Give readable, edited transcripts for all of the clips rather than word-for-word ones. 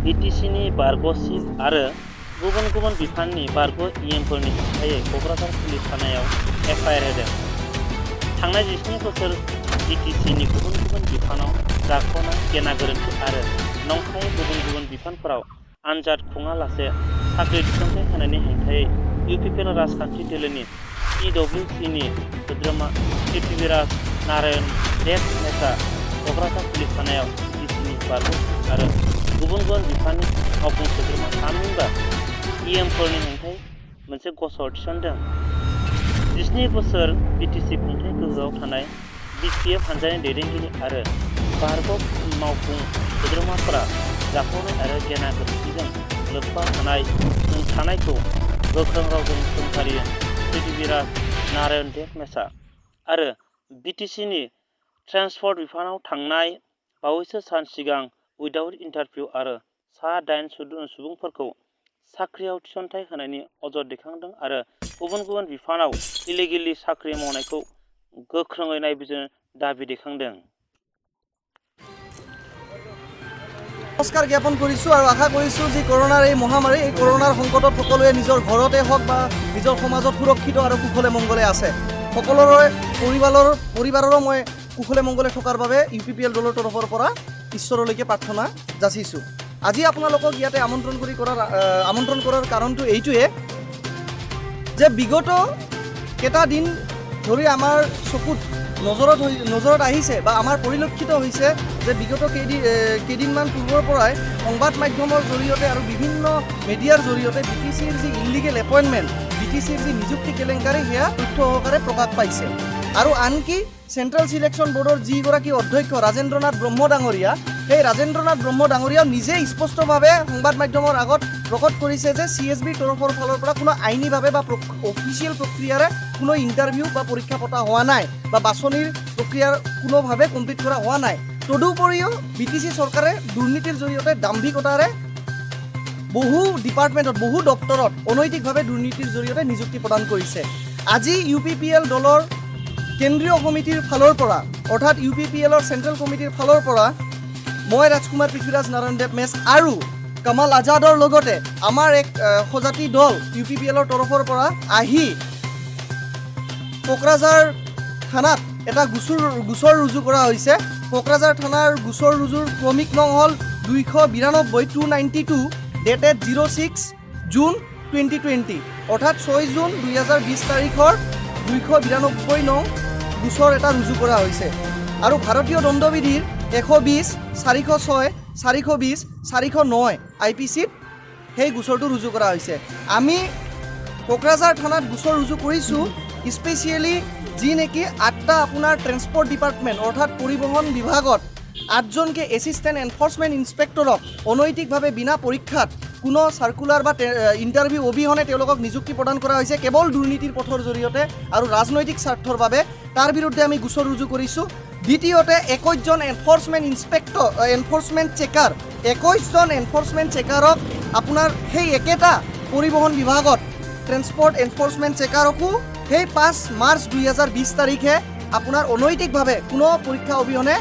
बिटिसिनि बारग'सिन आरो गुबुन गुबुन बिफाननि बारग' इएमफोरनि हेंथायै क'क्राझार पुलिस थानायाव एफआइआर होदों। थांनाय 17 बोसोर बिटिसिनि गुबुन गुबुन बिफानाव जाख'नाय गेना गोरोन्थि आरो नंखाय गुबुन गुबुन बिफानफोराव आनजाद खुङालासे साख्रि थिसनथाइ होनायनि हेंथायै इउपिपिएल राजखान्थि दोलोनि पिडब्लिउसिनि सोद्रोमा पृथ्वीराज नारायण देब मेसा क'क्राझार पुलिस थानायाव बिटिसिनि बारग' आरो गुबुन गुबुन बिफाननि मावफुं सोद्रोमा थामहिनबा इएमफोरनि हेंथायै मोनसे गसर थिसनदों। 17 बोसोर बिटिसि खुंथाय गोहोआव थानाय बिपिएफ हानजानि दैदेनगिरि आरो बारग' मावफुं सोद्रोमाफोरा जाखावनाय आरो गेना गोरोन्थिजों लोब्बा थानायखौ गोख्रों रावजों सोंखारियो। पृथ्वीराज नारायण देब मेसा आरो बिटिसिनि ट्रेन्सपर्ट बिफानाव थांनाय बावैसो सान सिगां उइदाउट इन्टारभिउ आरो सा 8 सुबुंफोरखौ साख्रियाव थिसनथाइ होनायनि अजद दैखांदों आरो गुबुन गुबुन बिफानाव इलिगेलि साख्रि मावनायखौ गोख्रोङै नायबिजिरनो दाबि दैखांदों। নমস্কাৰ জ্ঞাপন কৰিছোঁ আৰু আশা কৰিছোঁ যে কৰোনাৰ এই মহামাৰী এই কৰোনাৰ সংকটত সকলোৱে নিজৰ ঘৰতে হওক বা নিজৰ সমাজত সুৰক্ষিত আৰু কুশলে মংগলে আছে। সকলোৰে পৰিবাৰৰো মই কুশলে মংগলে থকাৰ বাবে ইউপিপিএল দলৰ তৰফৰ পৰা ঈশ্বৰলৈকে প্ৰাৰ্থনা যাচিছোঁ। আজি আপোনালোকক ইয়াতে আমন্ত্ৰণ কৰাৰ কাৰণটো এইটোৱে যে বিগত কেইটা দিন ধৰি আমাৰ চকুত নজৰত আহিছে বা আমাৰ পৰিলক্ষিত হৈছে যে বিগত কেইদিনমান পূৰ্বৰ পৰাই সংবাদ মাধ্যমৰ জৰিয়তে আৰু বিভিন্ন মিডিয়াৰ জৰিয়তে বিটিচিৰ যি ইলিগেল এপইণ্টমেণ্ট বিটিচিৰ যি নিযুক্তি কেলেংকাৰী সেয়া তথ্য সহকাৰে প্ৰকাশ পাইছে। আৰু আনকি চেণ্ট্ৰেল ছিলেকশ্যন বৰ্ডৰ যিগৰাকী অধ্যক্ষ ৰাজেন্দ্ৰনাথ ব্ৰহ্ম ডাঙৰীয়া সেই ৰাজেন্দ্ৰনাথ ব্ৰহ্ম ডাঙৰীয়াও নিজে স্পষ্টভাৱে সংবাদ মাধ্যমৰ আগত প্ৰকট কৰিছে যে CSBৰ তৰফৰ ফালৰ পৰা কোনো আইনীভাৱে বা অফিচিয়েল প্ৰক্ৰিয়াৰে কোনো ইণ্টাৰভিউ বা পৰীক্ষা পতা হোৱা নাই বা বাছনিৰ প্ৰক্ৰিয়াৰ কোনোভাৱে কমপ্লিট কৰা হোৱা নাই। তদুপৰিও বিটিচি চৰকাৰে দুৰ্নীতিৰ জৰিয়তে দাম্ভিকতাৰে বহু ডিপাৰ্টমেণ্টত বহু দপ্তৰত অনৈতিকভাৱে দুৰ্নীতিৰ জৰিয়তে নিযুক্তি প্ৰদান কৰিছে। আজি ইউপিপিএল দলৰ কেন্দ্ৰীয় সমিতিৰ ফালৰ পৰা অৰ্থাৎ ইউপিপিএলৰ চেণ্ট্ৰেল কমিটিৰ ফালৰ পৰা মই ৰাজকুমাৰ পৃথ্বীৰাজ নাৰায়ণ দেৱ মেছ আৰু কামাল আজাদৰ লগতে আমাৰ এক সজাতি দল ইউপিপিএলৰ তৰফৰ পৰা আহি কোকৰাঝাৰ থানাত এটা গোচৰ ৰুজু কৰা হৈছে। কোকৰাঝাৰ থানাৰ গোচৰ ৰুজুৰ ক্ৰমিক নং হ'ল 292 ডেটেড 06 জুন 2020 অৰ্থাৎ 6 জুন 2020 তাৰিখৰ 292 নং গোচৰ এটা ৰুজু কৰা হৈছে আৰু ভাৰতীয় দণ্ডবিধিৰ 120, 406, 420, 409 IPCত সেই গোচৰটো ৰুজু কৰা হৈছে। আমি কোকৰাঝাৰ থানাত গোচৰ ৰুজু কৰিছোঁ স্পেচিয়েলি যি নেকি 8টা আপোনাৰ ট্ৰেন্সপৰ্ট ডিপাৰ্টমেণ্ট অৰ্থাৎ পৰিবহণ বিভাগত 8জনকে এছিষ্টেণ্ট এনফৰ্চমেণ্ট ইনস্পেক্টৰক অনৈতিকভাৱে বিনা পৰীক্ষাত কোনো চাৰ্কুলাৰ বা ইণ্টাৰভিউ অবিহনে তেওঁলোকক নিযুক্তি প্ৰদান কৰা হৈছে কেৱল দুৰ্নীতিৰ পথৰ জৰিয়তে আৰু ৰাজনৈতিক স্বাৰ্থৰ বাবে। তাৰ বিৰুদ্ধে আমি গোচৰ ৰুজু কৰিছোঁ। দ্বিতীয়তে 21জন এনফৰ্চমেণ্ট চেকাৰক আপোনাৰ সেই একেটা পৰিবহণ বিভাগত ট্ৰেন্সপৰ্ট এনফৰ্চমেণ্ট চেকাৰকো সেই 5 মাৰ্চ 2020 তাৰিখে আপোনাৰ অনৈতিকভাৱে কোনো পৰীক্ষা অবিহনে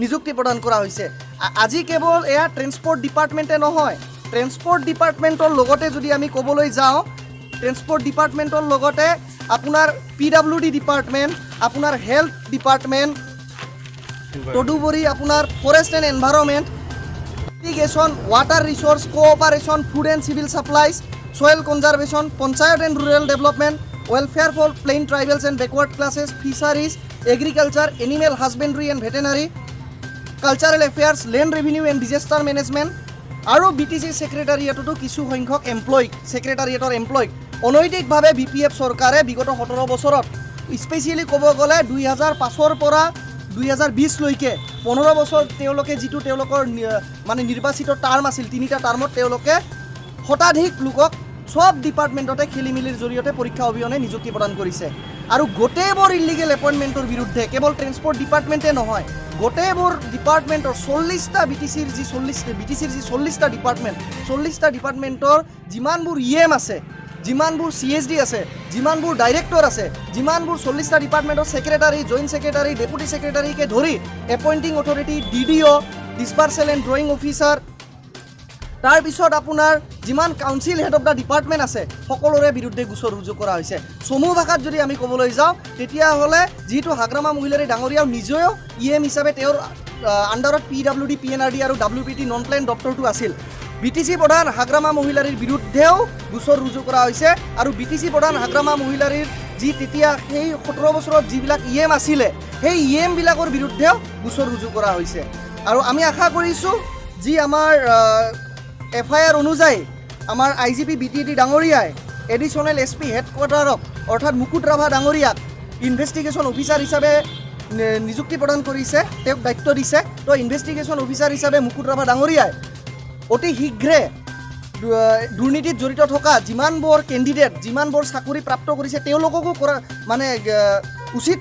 নিযুক্তি প্ৰদান কৰা হৈছে। আজি কেৱল এয়া ট্ৰেন্সপৰ্ট ডিপাৰ্টমেণ্টে নহয়, ট্ৰেন্সপৰ্ট ডিপাৰ্টমেণ্টৰ লগতে যদি আমি ক'বলৈ যাওঁ ট্ৰেন্সপৰ্ট ডিপাৰ্টমেণ্টৰ লগতে আপোনাৰ PWD ডিপাৰ্টমেণ্ট আপোনাৰ হেল্থ ডিপাৰ্টমেণ্ট তদুপৰি আপোনাৰ forest and environment irrigation water resource cooperation food and civil supplies soil conservation panchayat and rural development welfare for plain tribals and backward classes, fisheries, agriculture, animal husbandry and veterinary, cultural affairs, land revenue and disaster management আৰু BTC ছেক্ৰেটাৰিয়েটতো কিছু সংখ্যক ছেক্ৰেটাৰিয়েটৰ এমপ্লয়ক অনৈতিকভাৱে BPF চৰকাৰে বিগত 17 বছৰত specially ক'ব গ'লে 2005ৰ পৰা 2020লৈকে 15 বছৰ তেওঁলোকে যিটো তেওঁলোকৰ মানে নিৰ্বাচিত টাৰ্ম আছিল 3টা টাৰ্মত তেওঁলোকে শতাধিক লোকক সব ডিপাৰ্টমেণ্টতে খেলিমেলিৰ জৰিয়তে পৰীক্ষা অবিহনে নিযুক্তি প্ৰদান কৰিছে। আৰু গোটেইবোৰ ইলিগেল এপইণ্টমেণ্টৰ বিৰুদ্ধে কেৱল ট্ৰেন্সপৰ্ট ডিপাৰ্টমেণ্টে নহয় গোটেইবোৰ ডিপাৰ্টমেণ্টৰ 40টা বিটিচিৰ যি 40টা ডিপাৰ্টমেণ্ট 40টা ডিপাৰ্টমেণ্টৰ যিমানবোৰ EM আছে যিমানবোৰ CSD আছে যিমানবোৰ ডাইৰেক্টৰ আছে যিমানবোৰ 40টা ডিপাৰ্টমেণ্টৰ ছেক্ৰেটাৰী জইণ্ট ছেক্ৰেটাৰী ডেপুটি ছেক্ৰেটাৰীকে ধৰি appointing authority DDO disbursal and drawing officer তাৰপিছত আপোনাৰ যিমান council head of the department আছে সকলোৰে বিৰুদ্ধে গোচৰ ৰুজু কৰা হৈছে। চমু ভাষাত যদি আমি ক'বলৈ যাওঁ তেতিয়াহ'লে যিহেতু হাগ্ৰামা মহিলাৰী ডাঙৰীয়াও নিজেও EM হিচাপে তেওঁৰ আণ্ডাৰত PWD, PNRD আৰু WPT নন প্লেন দপ্তৰটো আছিল। BTC প্ৰধান হাগ্ৰামা মহিলাৰীৰ বিৰুদ্ধেও গোচৰ ৰুজু কৰা হৈছে আৰু BTC প্ৰধান হাগ্ৰামা মহিলাৰীৰ যি তেতিয়া সেই 17 বছৰত যিবিলাক EM আছিলে সেই EM বিলাকৰ বিৰুদ্ধেও গোচৰ ৰুজু কৰা হৈছে। আৰু আমি আশা কৰিছোঁ যি আমাৰ FIR অনুযায়ী আমাৰ IGP BTD ডাঙৰীয়াই এডিশ্যনেল SP হেডকোৱাৰ্টাৰক অৰ্থাৎ মুকুট ৰাভা ডাঙৰীয়াক ইনভেষ্টিগেশ্যন অফিচাৰ হিচাপে নিযুক্তি প্ৰদান কৰিছে, তেওঁক দায়িত্ব দিছে। তো ইনভেষ্টিগেশ্যন অফিচাৰ হিচাপে মুকুট ৰাভা ডাঙৰীয়াই অতি শীঘ্ৰে দুৰ্নীতিত জড়িত থকা যিমানবোৰ কেণ্ডিডেট, যিমানবোৰ চাকৰি প্ৰাপ্ত কৰিছে তেওঁলোককো উচিত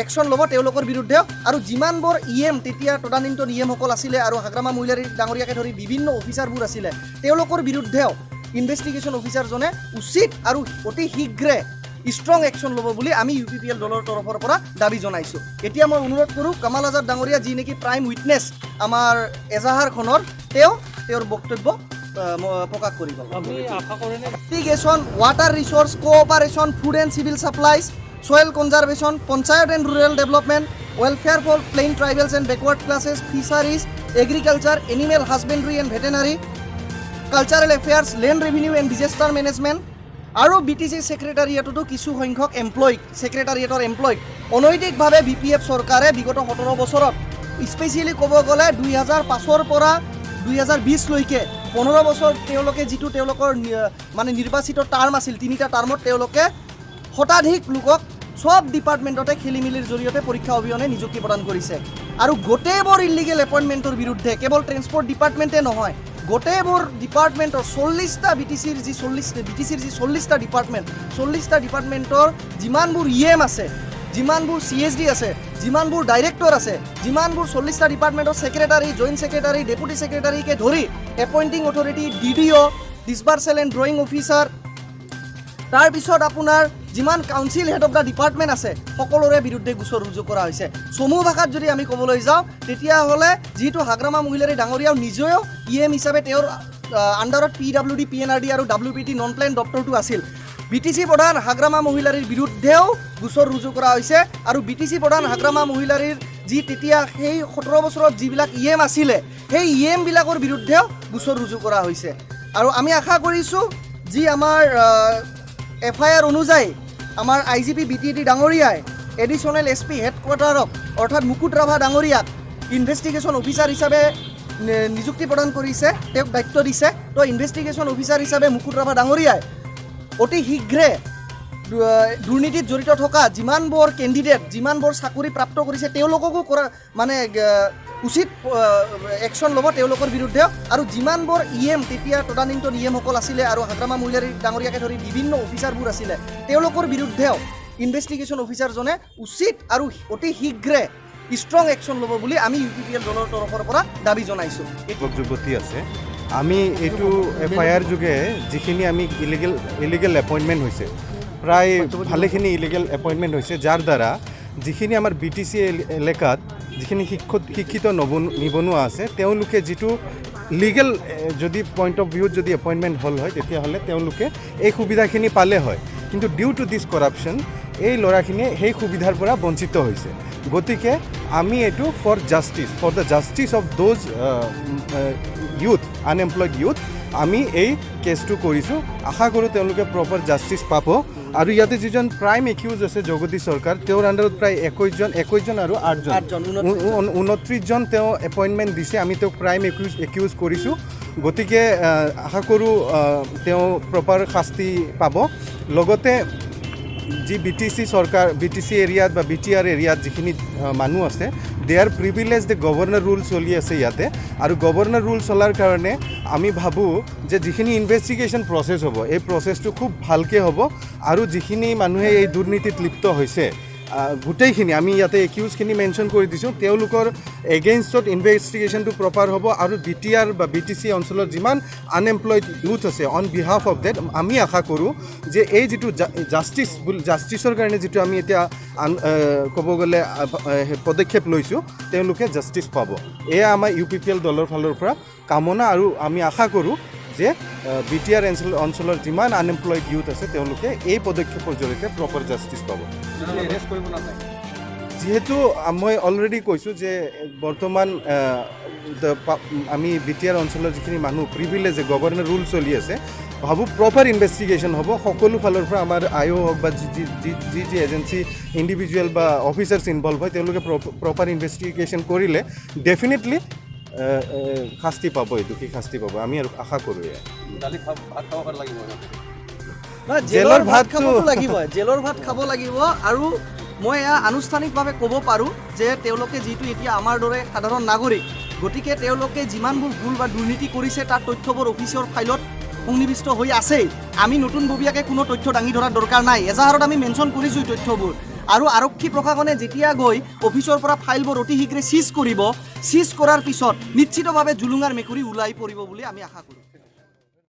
একশ্যন ল'ব তেওঁলোকৰ বিৰুদ্ধে। আৰু যিমানবোৰ EM তেতিয়া তদানীন্ত EMসকল আছিলে আৰু হাগ্ৰামা মহিলাৰী ডাঙৰীয়াকে ধৰি বিভিন্ন অফিচাৰবোৰ আছিলে তেওঁলোকৰ বিৰুদ্ধেও ইনভেষ্টিগেশ্যন অফিচাৰজনে উচিত আৰু অতি শীঘ্ৰে ষ্ট্ৰং একশ্যন ল'ব বুলি আমি UPPL দলৰ তৰফৰ পৰা দাবী জনাইছোঁ। এতিয়া মই অনুৰোধ কৰোঁ কামাল আজাদ ডাঙৰীয়া যি নেকি প্ৰাইম উইটনেছ আমাৰ এজাহাৰখনৰ তেওঁৰ বক্তব্য প্ৰকাশ কৰিব। Irrigation, water resource, cooperation, food and civil supplies, soil conservation, panchayat and rural development, welfare for plain tribals and backward classes, fisheries, agriculture, animal husbandry and veterinary, cultural affairs, land revenue and disaster management আৰু BTC ছেক্ৰেটাৰিয়েটতো কিছু সংখ্যক ছেক্ৰেটাৰিয়েটৰ এমপ্লয়ক অনৈতিকভাৱে BPF চৰকাৰে বিগত 17 বছৰত specially ক'ব গ'লে 2005ৰ পৰা 2020লৈকে 15 বছৰ তেওঁলোকে যিটো তেওঁলোকৰ মানে নিৰ্বাচিত টাৰ্ম আছিল, 3টা টাৰ্মত তেওঁলোকে শতাধিক লোকক সব ডিপাৰ্টমেণ্টতে খেলি মেলিৰ জৰিয়তে পৰীক্ষা অবিহনে নিযুক্তি প্ৰদান কৰিছে। আৰু গোটেইবোৰ ইলিগেল এপইণ্টমেণ্টৰ বিৰুদ্ধে কেৱল ট্ৰেন্সপৰ্ট ডিপাৰ্টমেণ্টে নহয়, গোটেইবোৰ ডিপাৰ্টমেণ্টৰ 40টা BTCৰ যি 40টা ডিপাৰ্টমেণ্ট, 40টা ডিপাৰ্টমেণ্টৰ যিমানবোৰ EM আছে, যিমানবোৰ CSD আছে, যিমানবোৰ ডাইৰেক্টৰ আছে, যিমানবোৰ 40টা ডিপাৰ্টমেণ্টৰ ছেক্ৰেটাৰী, জইণ্ট ছেক্ৰেটাৰী, ডেপুটি ছেক্ৰেটাৰীকে ধৰি appointing authority, DDO, disbursal and drawing officer, তাৰপিছত আপোনাৰ যিমান council head of the department আছে সকলোৰে বিৰুদ্ধে গোচৰ ৰুজু কৰা হৈছে। চমু ভাষাত যদি আমি ক'বলৈ যাওঁ তেতিয়াহ'লে যিহেতু হাগ্ৰামা মহিলাৰী ডাঙৰীয়াও নিজেও EM হিচাপে তেওঁৰ আণ্ডাৰত PWD, PNRD আৰু WPT নন প্লেন দপ্তৰটো আছিল। BTC প্ৰধান হাগ্ৰামা মহিলাৰীৰ বিৰুদ্ধেও গোচৰ ৰুজু কৰা হৈছে আৰু BTC প্ৰধান হাগ্ৰামা মহিলাৰীৰ যি তেতিয়া সেই 17 বছৰত যিবিলাক EM আছিলে সেই EM বিলাকৰ বিৰুদ্ধেও গোচৰ ৰুজু কৰা হৈছে। আৰু আমি আশা কৰিছোঁ যি আমাৰ FIR অনুযায়ী আমাৰ IGP BTD ডাঙৰীয়াই এডিশ্যনেল SP হেডকোৱাৰ্টাৰক অৰ্থাৎ মুকুট ৰাভা ডাঙৰীয়াক ইনভেষ্টিগেশ্যন অফিচাৰ হিচাপে নিযুক্তি প্ৰদান কৰিছে, তেওঁক দায়িত্ব দিছে। তো ইনভেষ্টিগেশ্যন অফিচাৰ হিচাপে মুকুট ৰাভা ডাঙৰীয়াই অতি শীঘ্ৰে দুৰ্নীতিত জড়িত থকা যিমানবোৰ কেণ্ডিডেট, যিমানবোৰ চাকৰি প্ৰাপ্ত কৰিছে তেওঁলোককো উচিত একশ্যন ল'ব তেওঁলোকৰ বিৰুদ্ধে। আৰু যিমানবোৰ EM তেতিয়া তদানীন্ত EMসকল আছিলে আৰু হাগ্ৰামা মহিলাৰী ডাঙৰীয়াকে ধৰি বিভিন্ন অফিচাৰবোৰ আছিলে তেওঁলোকৰ বিৰুদ্ধেও ইনভেষ্টিগেশ্যন অফিচাৰজনে উচিত আৰু অতি শীঘ্ৰে ষ্ট্ৰং একশ্যন ল'ব বুলি আমি UPPL দলৰ তৰফৰ পৰা দাবী জনাইছোঁ। যুৱতী আছে, আমি এইটো FIR যোগে যিখিনি আমি ইলিগেল এপইণ্টমেণ্ট হৈছে, প্ৰায় ভালেখিনি ইলিগেল এপইণ্টমেণ্ট হৈছে, যাৰ দ্বাৰা যিখিনি আমাৰ BTC এলেকাত যিখিনি শিক্ষিত নিবনুৱা আছে তেওঁলোকে যিটো লিগেল যদি পইণ্ট অফ ভিউত যদি এপইণ্টমেণ্ট হ'ল হয় তেতিয়াহ'লে তেওঁলোকে এই সুবিধাখিনি পালে হয়। কিন্তু ডিউ টু দিছ কৰাপশ্যন এই ল'ৰাখিনিয়ে সেই সুবিধাৰ পৰা বঞ্চিত হৈছে। গতিকে আমি এইটো for the justice of those youth, unemployed youth আমি এই কেছটো কৰিছোঁ। আশা কৰোঁ তেওঁলোকে প্ৰপাৰ জাষ্টিছ পাব। আৰু ইয়াতে যিজন প্ৰাইম একিউজ আছে জগদীশ চৰকাৰ, তেওঁৰ আণ্ডাৰত প্ৰায় 21জন আৰু 8জন 29জন তেওঁ এপইণ্টমেণ্ট দিছে। আমি তেওঁক প্ৰাইম একিউজ কৰিছোঁ। গতিকে আশা কৰোঁ তেওঁ প্ৰপাৰ শাস্তি পাব। লগতে যি BTC এৰিয়াত বা BTR এৰিয়াত যিখিনি মানুহ আছে they are privilege the governor rule চলি আছে ইয়াতে। আৰু গভৰ্ণৰ ৰুল চলাৰ কাৰণে আমি ভাবোঁ যে যিখিনি ইনভেষ্টিগেশ্যন প্ৰচেছ হ'ব এই প্ৰচেছটো খুব ভালকৈ হ'ব। আৰু যিখিনি মানুহে এই দুৰ্নীতিত লিপ্ত হৈছে গোটেইখিনি আমি ইয়াতে একিউজখিনি মেনশ্যন কৰি দিছোঁ তেওঁলোকৰ এগেইনষ্টত ইনভেষ্টিগেশ্যনটো প্ৰপাৰ হ'ব আৰু BTR বা BTC অঞ্চলত যিমান আনএমপ্লয়ড ইউথ আছে অন বিহাফ অফ ডেট আমি আশা কৰোঁ যে এই যিটো জাষ্টিছৰ কাৰণে যিটো আমি এতিয়া ক'ব গ'লে পদক্ষেপ লৈছোঁ তেওঁলোকে জাষ্টিছ পাব এয়া আমাৰ UPPL দলৰ ফালৰ পৰা কামনা আৰু আমি আশা কৰোঁ যে BTR অঞ্চলৰ যিমান আনএমপ্লয়ড ইউথ আছে তেওঁলোকে এই পদক্ষেপৰ জৰিয়তে প্ৰপাৰ জাষ্টিছ পাব যিহেতু মই অলৰেডি কৈছোঁ যে বৰ্তমান আমি BTR অঞ্চলৰ যিখিনি মানুহ প্ৰিভিলেজ গভৰ্ণৰ ৰুল চলি আছে ভাবোঁ প্ৰপাৰ ইনভেষ্টিগেশ্যন হ'ব সকলো ফালৰ পৰা আমাৰ IO হওক বা যি এজেঞ্চি ইণ্ডিভিজুৱেল বা অফিচাৰ্ছ ইনভলভ হয় তেওঁলোকে প্ৰপাৰ ইনভেষ্টিগেশ্যন কৰিলে ডেফিনেটলি শাস্তি পাব এইটো শাস্তি পাব আমি আৰু আশা কৰোঁ জেলৰ ভাত খাব লাগিব জেলৰ ভাত খাব লাগিব আৰু মই এয়া আনুষ্ঠানিকভাৱে ক'ব পাৰোঁ যে তেওঁলোকে যিটো এতিয়া আমাৰ দৰে সাধাৰণ নাগৰিক গতিকে তেওঁলোকে যিমানবোৰ ভুল বা দুৰ্নীতি কৰিছে তাৰ তথ্যবোৰ অফিচৰ ফাইলত সন্নিৱিষ্ট হৈ আছেই আমি নতুনববীয়াকৈ কোনো তথ্য দাঙি ধৰাৰ দৰকাৰ নাই এজাহাৰত আমি মেনশ্যন কৰিছোঁ এই তথ্যবোৰ আৰু আৰক্ষী প্ৰশাসনে যেতিয়া গৈ অফিচৰ পৰা ফাইলবোৰ অতি শীঘ্ৰে চিজ কৰিব চিজ কৰাৰ পিছত নিশ্চিতভাৱে জুলুঙাৰ মেকুৰী ওলাই পৰিব বুলি আমি আশা কৰোঁ